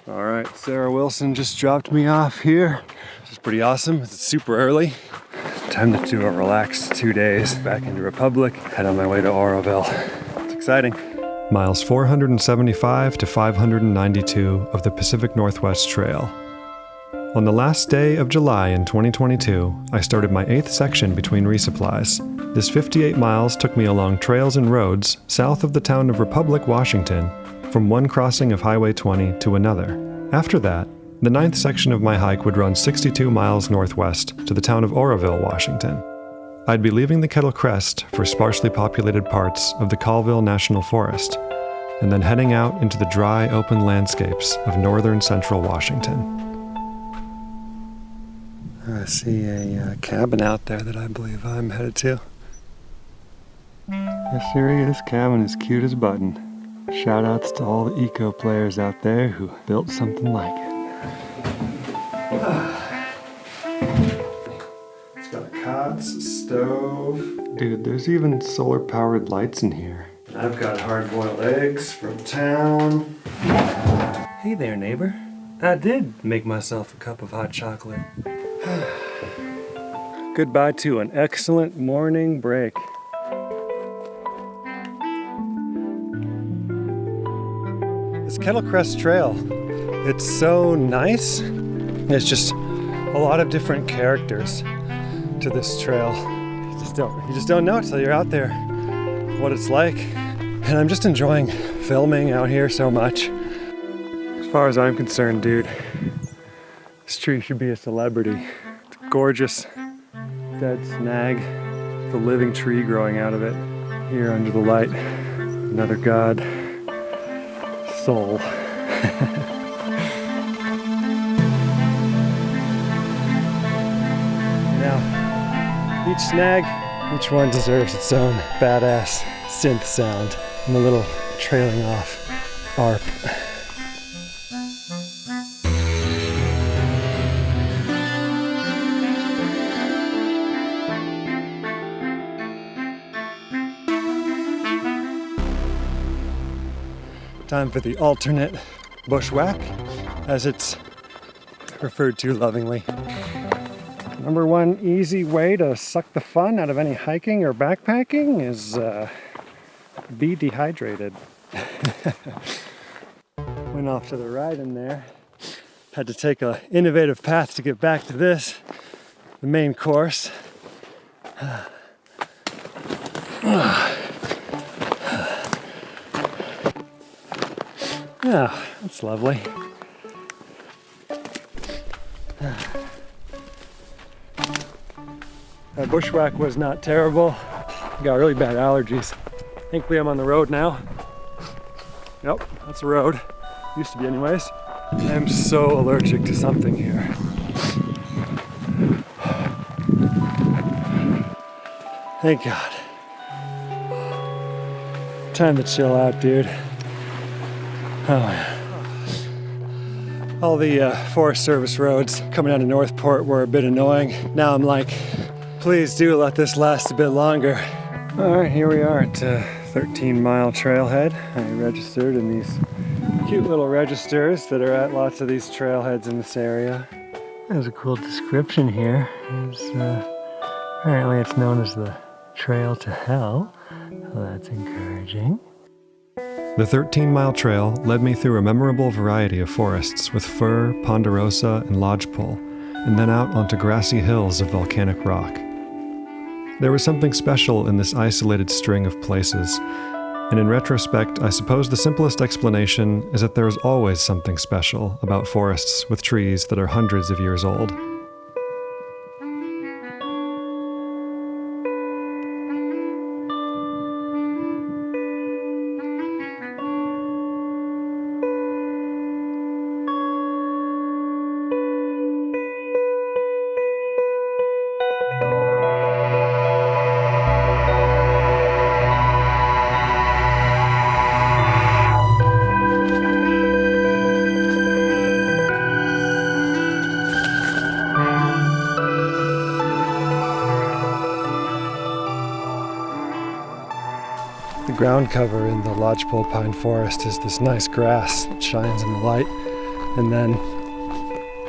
All right, Sarah Wilson just dropped me off here, which is pretty awesome. It's super early. Time to do a relaxed 2 days back into Republic. Head on my way to Oroville. It's exciting. Miles 475 to 592 of the Pacific Northwest Trail. On the last day of July in 2022, I started my 8th section between resupplies. This 58 miles took me along trails and roads south of the town of Republic, Washington, from one crossing of Highway 20 to another. After that, the 9th section of my hike would run 62 miles northwest to the town of Oroville, Washington. I'd be leaving the Kettle Crest for sparsely populated parts of the Colville National Forest, and then heading out into the dry, open landscapes of northern central Washington. I see a cabin out there that I believe I'm headed to. Yes, sir, this cabin is cute as a button. Shout-outs to all the eco players out there who built something like it. It's got a cot, a stove. Dude, there's even solar-powered lights in here. I've got hard-boiled eggs from town. Hey there, neighbor. I did make myself a cup of hot chocolate. Goodbye to an excellent morning break. This Kettle Crest Trail, it's so nice. It's just a lot of different characters to this trail. You just don't know till you're out there what it's like. And I'm just enjoying filming out here so much. As far as I'm concerned, dude, this tree should be a celebrity. It's a gorgeous dead snag, the living tree growing out of it. Here under the light, another god, soul. Now, each snag, each one deserves its own badass synth sound and a little trailing off ARP. Time for the alternate bushwhack, as it's referred to lovingly. Number one easy way to suck the fun out of any hiking or backpacking is be dehydrated. Went off to the right in there. Had to take an innovative path to get back to this, the main course. Yeah, that's lovely. That bushwhack was not terrible. Got really bad allergies. Thankfully I'm on the road now. Yep, that's a road. Used to be anyways. I'm so allergic to something here. Thank God. Time to chill out, dude. Oh man. All the Forest Service roads coming out of Northport were a bit annoying. Now I'm like, please do let this last a bit longer. All right, here we are at 13-mile trailhead. I registered in these cute little registers that are at lots of these trailheads in this area. There's a cool description here. Apparently it's known as the Trail to Hell. Well, that's encouraging. The 13-mile trail led me through a memorable variety of forests with fir, ponderosa, and lodgepole, and then out onto grassy hills of volcanic rock. There was something special in this isolated string of places, and in retrospect, I suppose the simplest explanation is that there is always something special about forests with trees that are hundreds of years old. The ground cover in the lodgepole pine forest is this nice grass that shines in the light. And then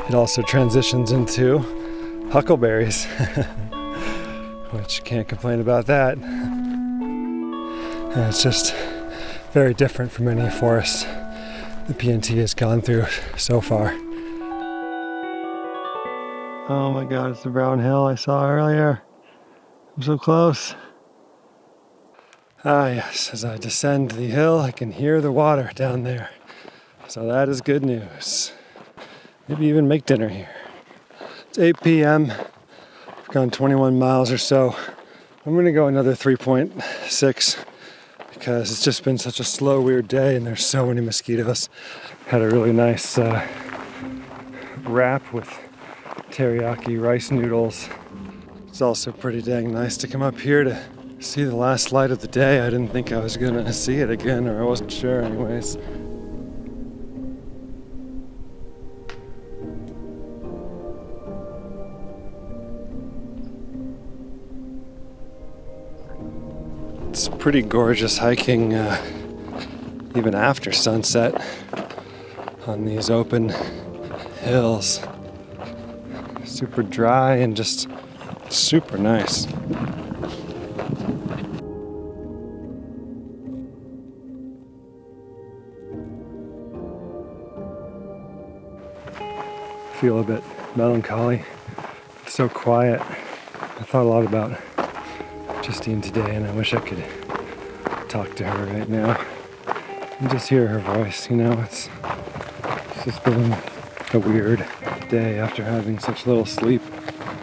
it also transitions into huckleberries, which can't complain about that. And it's just very different from any forest the PNT has gone through so far. Oh my God, it's the brown hill I saw earlier. I'm so close. Ah yes, as I descend the hill, I can hear the water down there. So that is good news. Maybe even make dinner here. It's 8 p.m. I've gone 21 miles or so. I'm gonna go another 3.6 because it's just been such a slow, weird day and there's so many mosquitoes. Had a really nice wrap with teriyaki rice noodles. It's also pretty dang nice to come up here to see the last light of the day. I didn't think I was gonna see it again, or I wasn't sure anyways. It's pretty gorgeous hiking even after sunset on these open hills. Super dry and just super nice. Feel a bit melancholy. It's so quiet. I thought a lot about Justine today, and I wish I could talk to her right now and just hear her voice. You know, it's just been a weird day after having such little sleep.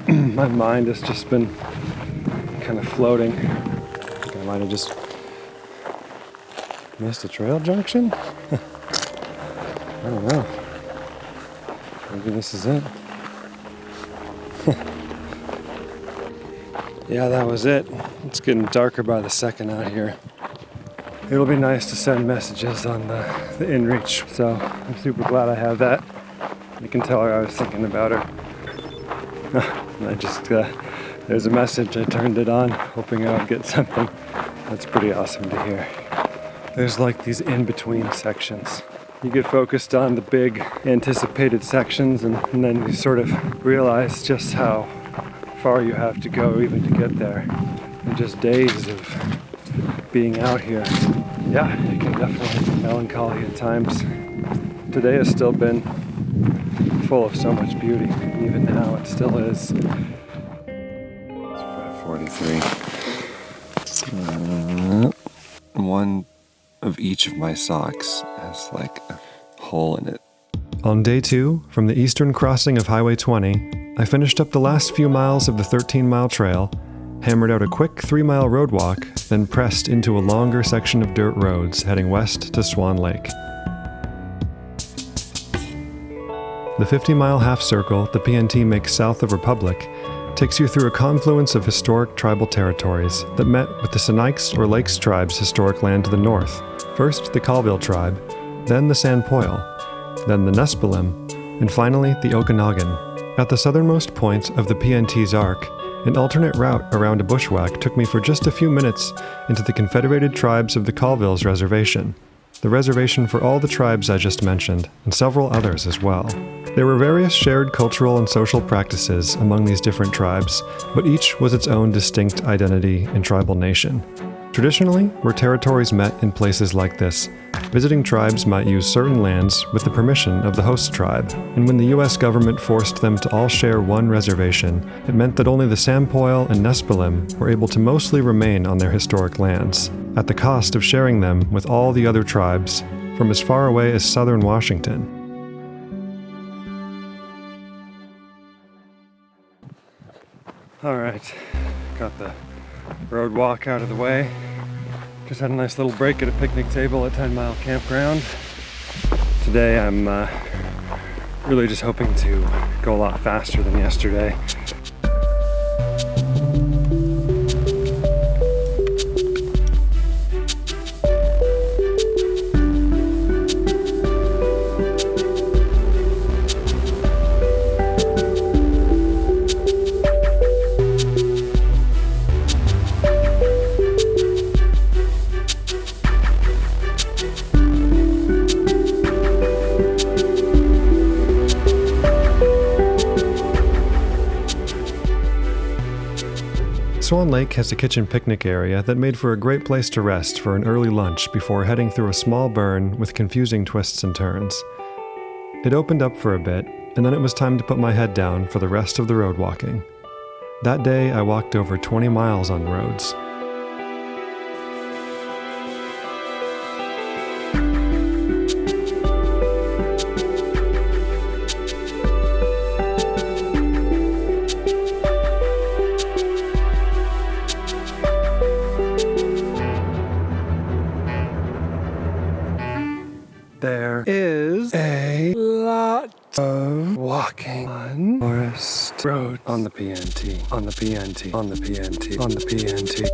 My mind has just been kind of floating. I might have just missed a trail junction. I don't know. Maybe this is it. Yeah, that was it. It's getting darker by the second out here. It'll be nice to send messages on the inReach, so I'm super glad I have that. You can tell her I was thinking about her. And I just, there's a message, I turned it on, hoping I would get something. That's pretty awesome to hear. There's like these in-between sections. You get focused on the big anticipated sections and then you sort of realize just how far you have to go even to get there. And just days of being out here. Yeah, it can definitely be melancholy at times. Today has still been full of so much beauty. Even now it still is. It's 5:43. One of each of my socks has like a hole in it. On day 2, from the eastern crossing of Highway 20, I finished up the last few miles of the 13-mile trail, hammered out a quick 3-mile road walk, then pressed into a longer section of dirt roads heading west to Swan Lake. The 50-mile half-circle the PNT makes south of Republic takes you through a confluence of historic tribal territories that met with the Sinaiks or Lakes tribes' historic land to the north. First the Colville tribe, then the Sanpoil, then the Nespalim, and finally the Okanagan. At the southernmost point of the PNT's arc, an alternate route around a bushwhack took me for just a few minutes into the Confederated Tribes of the Colville's reservation, the reservation for all the tribes I just mentioned, and several others as well. There were various shared cultural and social practices among these different tribes, but each was its own distinct identity and tribal nation. Traditionally, where territories met in places like this, visiting tribes might use certain lands with the permission of the host tribe, and when the US government forced them to all share one reservation, it meant that only the Sanpoil and Nespalim were able to mostly remain on their historic lands, at the cost of sharing them with all the other tribes from as far away as southern Washington. All right, got the road walk out of the way. Just had a nice little break at a picnic table at 10 Mile Campground. Today I'm really just hoping to go a lot faster than yesterday. Swan Lake has a kitchen picnic area that made for a great place to rest for an early lunch before heading through a small burn with confusing twists and turns. It opened up for a bit, and then it was time to put my head down for the rest of the road walking. That day, I walked over 20 miles on roads. There is a lot of walking on forest road on the PNT, on the PNT, on the PNT, on the PNT.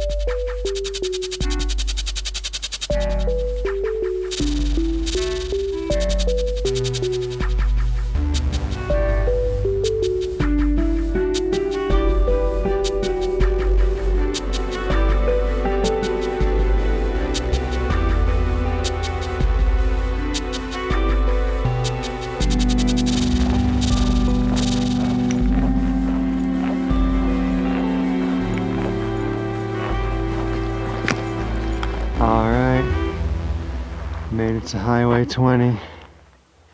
Alright, made it to Highway 20,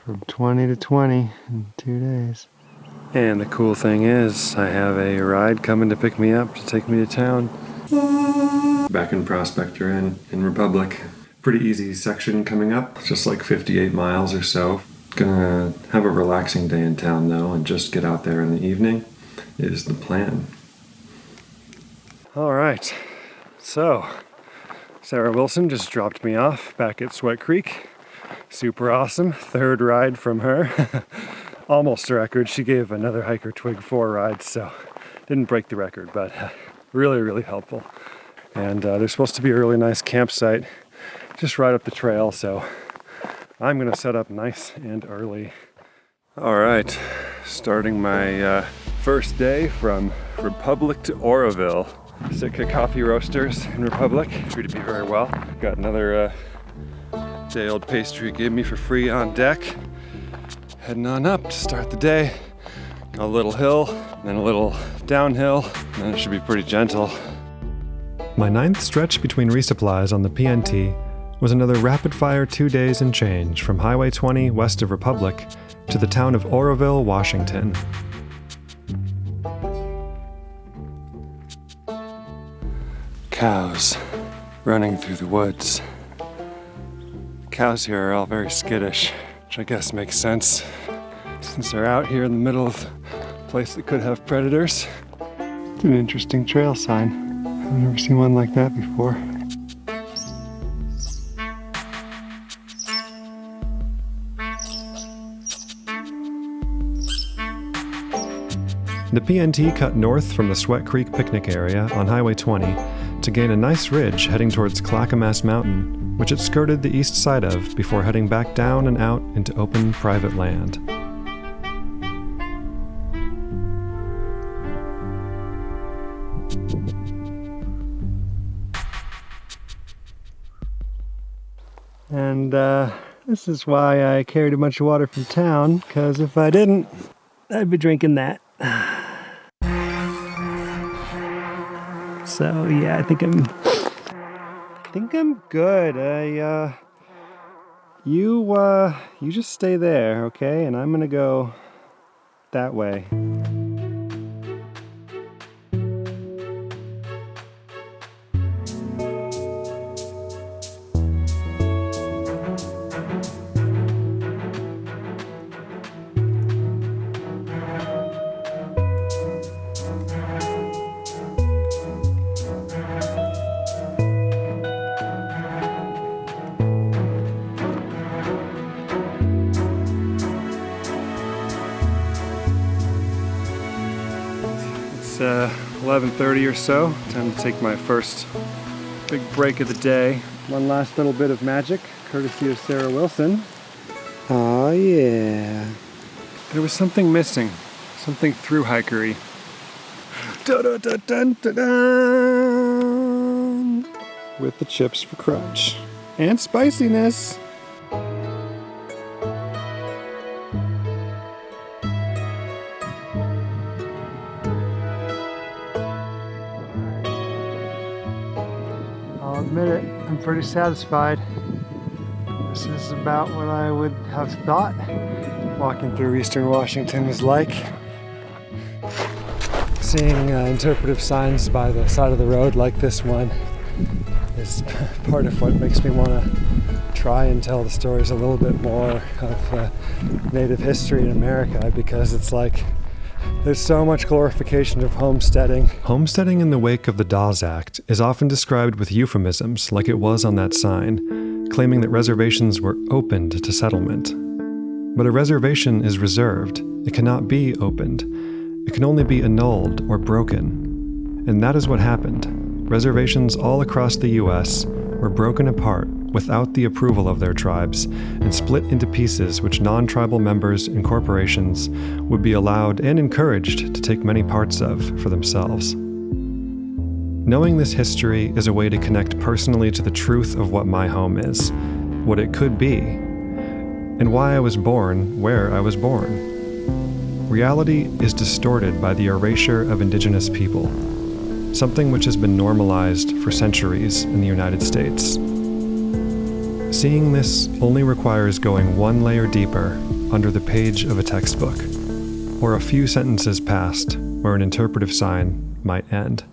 from 20 to 20 in 2 days. And the cool thing is, I have a ride coming to pick me up to take me to town. Back in Prospector in Republic. Pretty easy section coming up, just like 58 miles or so. Gonna have a relaxing day in town though, and just get out there in the evening is the plan. Alright, so Sarah Wilson just dropped me off back at Sweat Creek. Super awesome. Third ride from her. Almost a record. She gave another hiker Twig 4 ride, so didn't break the record, but really, really helpful. And there's supposed to be a really nice campsite just right up the trail, so I'm gonna set up nice and early. All right, starting my first day from Republic to Oroville. Sitka Coffee Roasters in Republic. Treated me very well. Got another day-old pastry gave me for free on deck. Heading on up to start the day. A little hill, then a little downhill, and then it should be pretty gentle. My 9th stretch between resupplies on the PNT was another rapid-fire 2 days and change from Highway 20 west of Republic to the town of Oroville, Washington. Cows running through the woods. Cows here are all very skittish, which I guess makes sense since they're out here in the middle of a place that could have predators. It's an interesting trail sign. I've never seen one like that before. The PNT cut north from the Sweat Creek picnic area on Highway 20 to gain a nice ridge heading towards Clackamas Mountain, which it skirted the east side of before heading back down and out into open private land. And this is why I carried a bunch of water from town, because if I didn't, I'd be drinking that. So yeah, I think I'm good. You just stay there, okay? And I'm gonna go that way. It's 11:30 or so. Time to take my first big break of the day. One last little bit of magic, courtesy of Sarah Wilson. Oh yeah. There was something missing. Something through hikery. With the chips for crunch. And spiciness. admit it, I'm pretty satisfied. This is about what I would have thought walking through Eastern Washington is like. Seeing interpretive signs by the side of the road like this one is part of what makes me want to try and tell the stories a little bit more of Native history in America, because it's like there's so much glorification of homesteading. Homesteading in the wake of the Dawes Act is often described with euphemisms like it was on that sign, claiming that reservations were opened to settlement. But a reservation is reserved. It cannot be opened. It can only be annulled or broken. And that is what happened. Reservations all across the U.S. were broken apart without the approval of their tribes and split into pieces which non-tribal members and corporations would be allowed and encouraged to take many parts of for themselves. Knowing this history is a way to connect personally to the truth of what my home is, what it could be, and why I was born where I was born. Reality is distorted by the erasure of indigenous people, something which has been normalized for centuries in the United States. Seeing this only requires going one layer deeper under the page of a textbook, or a few sentences past where an interpretive sign might end.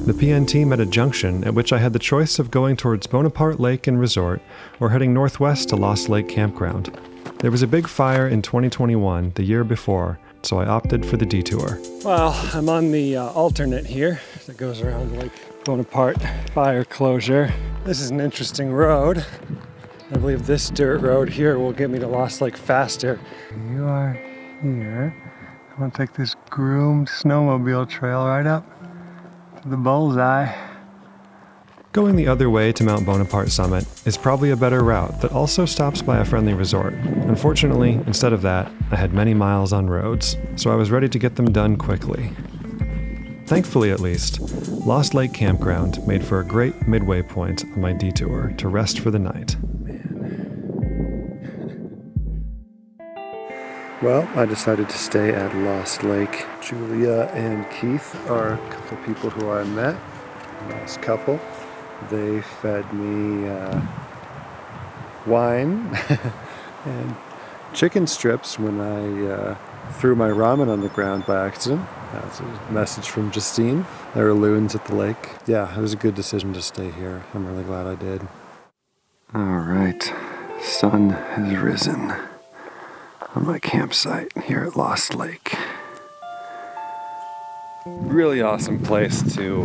The PNT met a junction at which I had the choice of going towards Bonaparte Lake and Resort or heading northwest to Lost Lake Campground. There was a big fire in 2021, the year before, so I opted for the detour. Well, I'm on the alternate here that goes around Lake Bonaparte fire closure. This is an interesting road. I believe this dirt road here will get me to Lost Lake faster. You are here. I'm gonna take this groomed snowmobile trail right up to the bullseye. Going the other way to Mount Bonaparte Summit is probably a better route that also stops by a friendly resort. Unfortunately, instead of that, I had many miles on roads, so I was ready to get them done quickly. Thankfully, at least, Lost Lake Campground made for a great midway point on my detour to rest for the night. Well, I decided to stay at Lost Lake. Julia and Keith are a couple people who I met. Nice couple. They fed me wine and chicken strips when I threw my ramen on the ground by accident. That's a message from Justine. There were loons at the lake. Yeah, it was a good decision to stay here. I'm really glad I did. All right, sun has risen on my campsite here at Lost Lake. Really awesome place to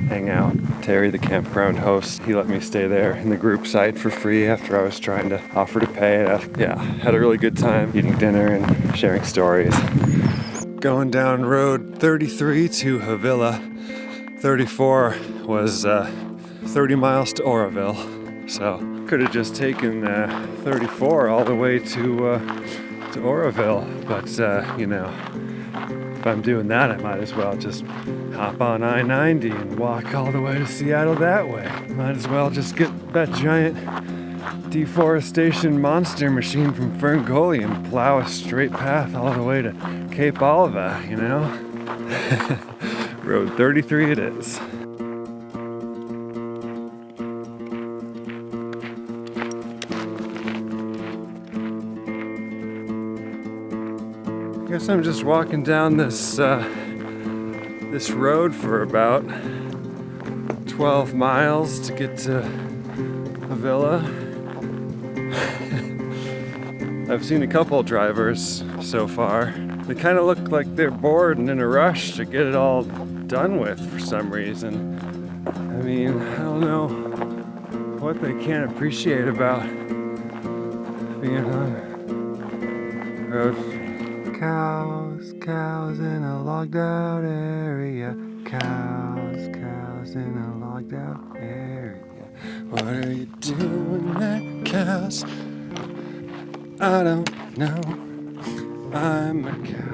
hang out. Terry, the campground host, he let me stay there in the group site for free after I was trying to offer to pay. Yeah, had a really good time eating dinner and sharing stories. Going down road 33 to Havillah. 34 was 30 miles to Oroville. So could have just taken 34 all the way to Oroville. But, you know, if I'm doing that, I might as well just hop on I-90 and walk all the way to Seattle that way. Might as well just get that giant deforestation monster machine from Ferngully and plow a straight path all the way to Cape Oliva, you know? Road 33 it is. I guess I'm just walking down this this road for about 12 miles to get to Havillah. I've seen a couple drivers so far. They kind of look like they're bored and in a rush to get it all done with for some reason. I mean, I don't know what they can't appreciate about being on the road. Cows in a logged out area. Cows in a logged out area. What are you doing there, cows? I don't know. I'm a cow.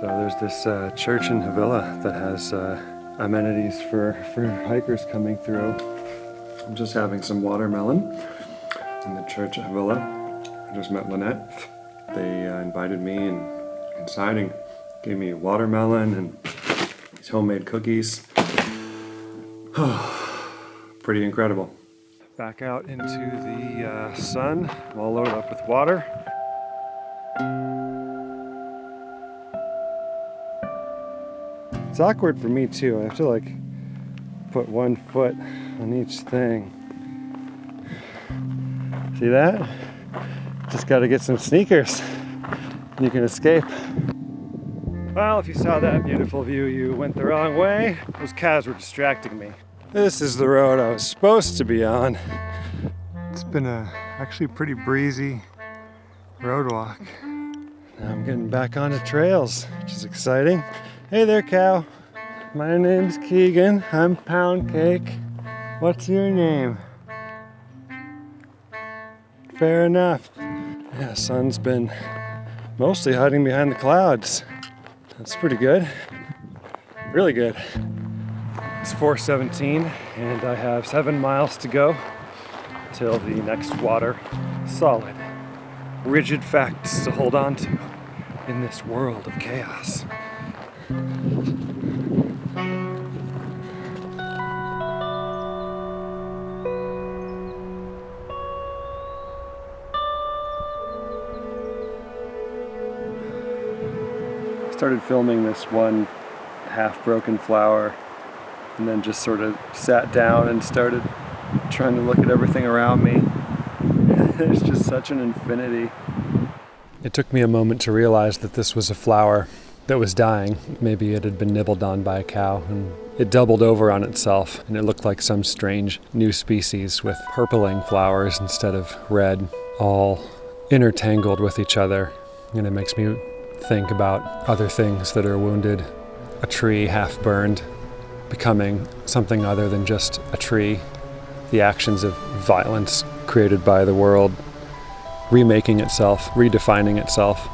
So there's this church in Havillah that has amenities for hikers coming through. I'm just having some watermelon in the church at Havillah. I just met Lynette. They invited me inside and gave me watermelon and these homemade cookies. Pretty incredible. Back out into the sun. I'm all loaded up with water. It's awkward for me too. I have to like put one foot on each thing. See that? Just got to get some sneakers and you can escape. Well, if you saw that beautiful view, you went the wrong way. Those cows were distracting me. This is the road I was supposed to be on. It's been a actually pretty breezy road walk. Now I'm getting back onto trails, which is exciting. Hey there, cow. My name's Keegan. I'm Pound Cake. What's your name? Fair enough. Yeah, sun's been mostly hiding behind the clouds. That's pretty good. Really good. It's 4:17 and I have 7 miles to go till the next water. Solid, rigid facts to hold on to in this world of chaos. Started filming this one half-broken flower and then just sort of sat down and started trying to look at everything around me. There's just such an infinity. It took me a moment to realize that this was a flower that was dying. Maybe it had been nibbled on by a cow, and it doubled over on itself, and it looked like some strange new species with purpling flowers instead of red, all intertangled with each other. And it makes me think about other things that are wounded, a tree half burned, becoming something other than just a tree, the actions of violence created by the world, remaking itself, redefining itself.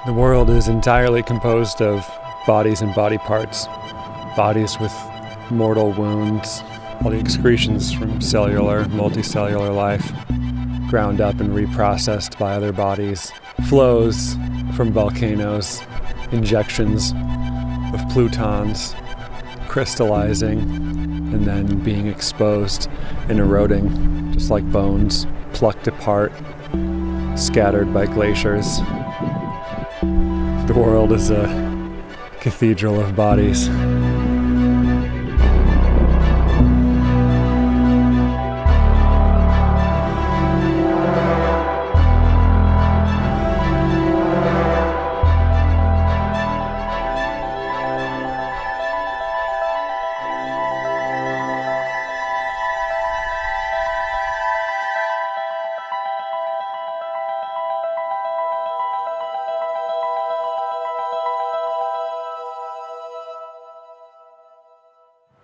The world is entirely composed of bodies and body parts, bodies with mortal wounds, all the excretions from cellular, multicellular life, ground up and reprocessed by other bodies, flows from volcanoes, injections of plutons, crystallizing, and then being exposed and eroding, just like bones, plucked apart, scattered by glaciers. The world is a cathedral of bodies.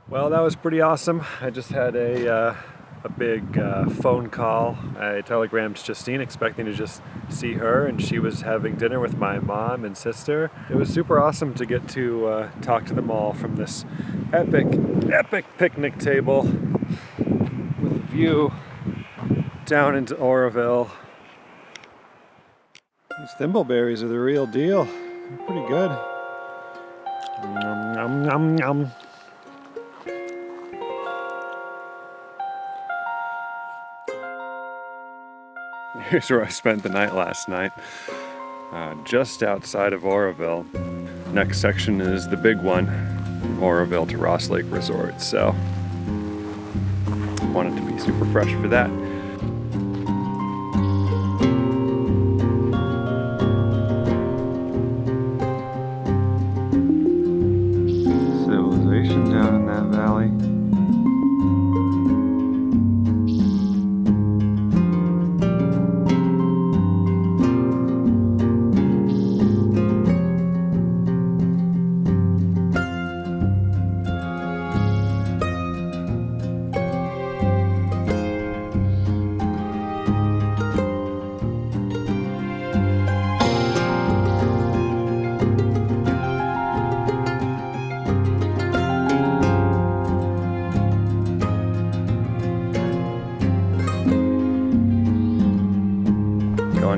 Well, that was pretty awesome. I just had a big phone call. I telegrammed Justine expecting to just see her, and she was having dinner with my mom and sister. It was super awesome to get to talk to them all from this epic picnic table with a view down into Oroville. These thimbleberries are the real deal. They're pretty good. Yum, yum, yum, yum. Here's where I spent the night last night, just outside of Oroville. Next section is the big one, from Oroville to Ross Lake Resort, so I wanted to be super fresh for that. Civilization down in that valley.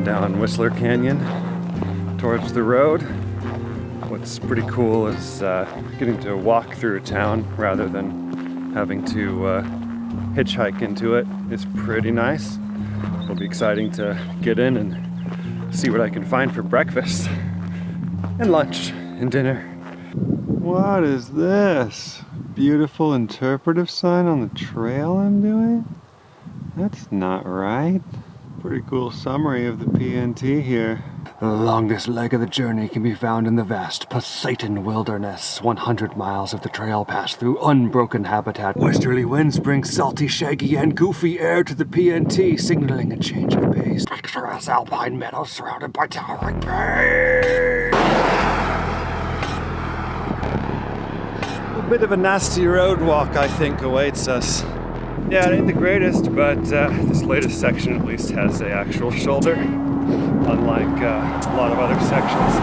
down Whistler Canyon towards the road. What's pretty cool is getting to walk through a town rather than having to hitchhike into it is pretty nice. It'll be exciting to get in and see what I can find for breakfast and lunch and dinner. What is this? Beautiful interpretive sign on the trail I'm doing? That's not right. Pretty cool summary of the PNT here. The longest leg of the journey can be found in the vast Poseidon wilderness. 100 miles of the trail pass through unbroken habitat. Westerly winds bring salty, shaggy, and goofy air to the PNT, signaling a change of pace. Picturesque alpine meadows surrounded by towering peaks. A bit of a nasty road walk, I think, awaits us. Yeah, it ain't the greatest, but this latest section at least has an actual shoulder, unlike a lot of other sections.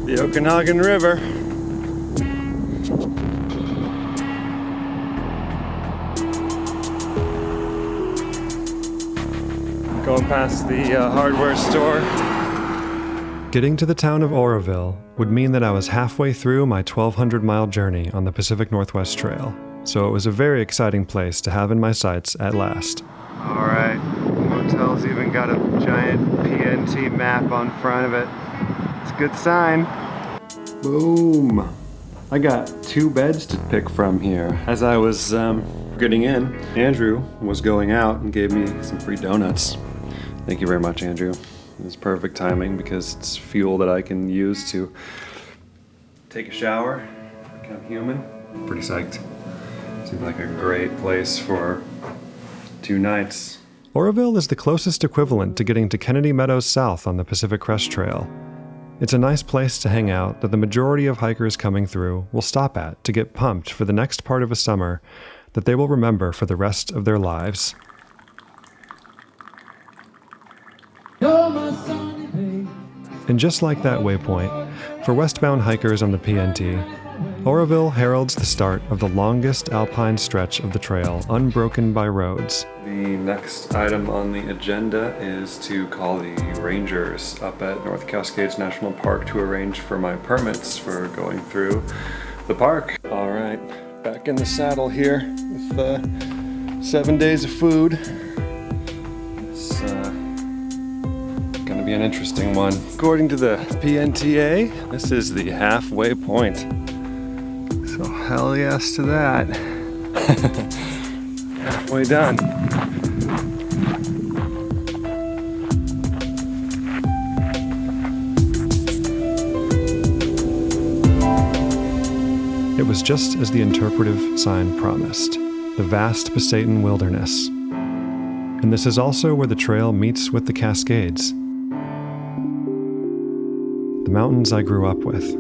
The Okanagan River. Going past the hardware store. Getting to the town of Oroville would mean that I was halfway through my 1,200-mile journey on the Pacific Northwest Trail, so it was a very exciting place to have in my sights at last. All right, the motel's even got a giant PNT map on front of it. It's a good sign. Boom. I got 2 beds to pick from here. As I was getting in, Andrew was going out and gave me some free donuts. Thank you very much, Andrew. It was perfect timing because it's fuel that I can use to take a shower, become human. Pretty psyched. Seems like a great place for 2 nights. Oroville is the closest equivalent to getting to Kennedy Meadows South on the Pacific Crest Trail. It's a nice place to hang out that the majority of hikers coming through will stop at to get pumped for the next part of a summer that they will remember for the rest of their lives. And just like that waypoint, for westbound hikers on the PNT, Oroville heralds the start of the longest alpine stretch of the trail, unbroken by roads. The next item on the agenda is to call the rangers up at North Cascades National Park to arrange for my permits for going through the park. All right, back in the saddle here with 7 days of food. It's gonna be an interesting one. According to the PNTA, this is the halfway point. So hell yes to that. Halfway done. It was just as the interpretive sign promised, the vast Poseidon wilderness. And this is also where the trail meets with the Cascades, the mountains I grew up with.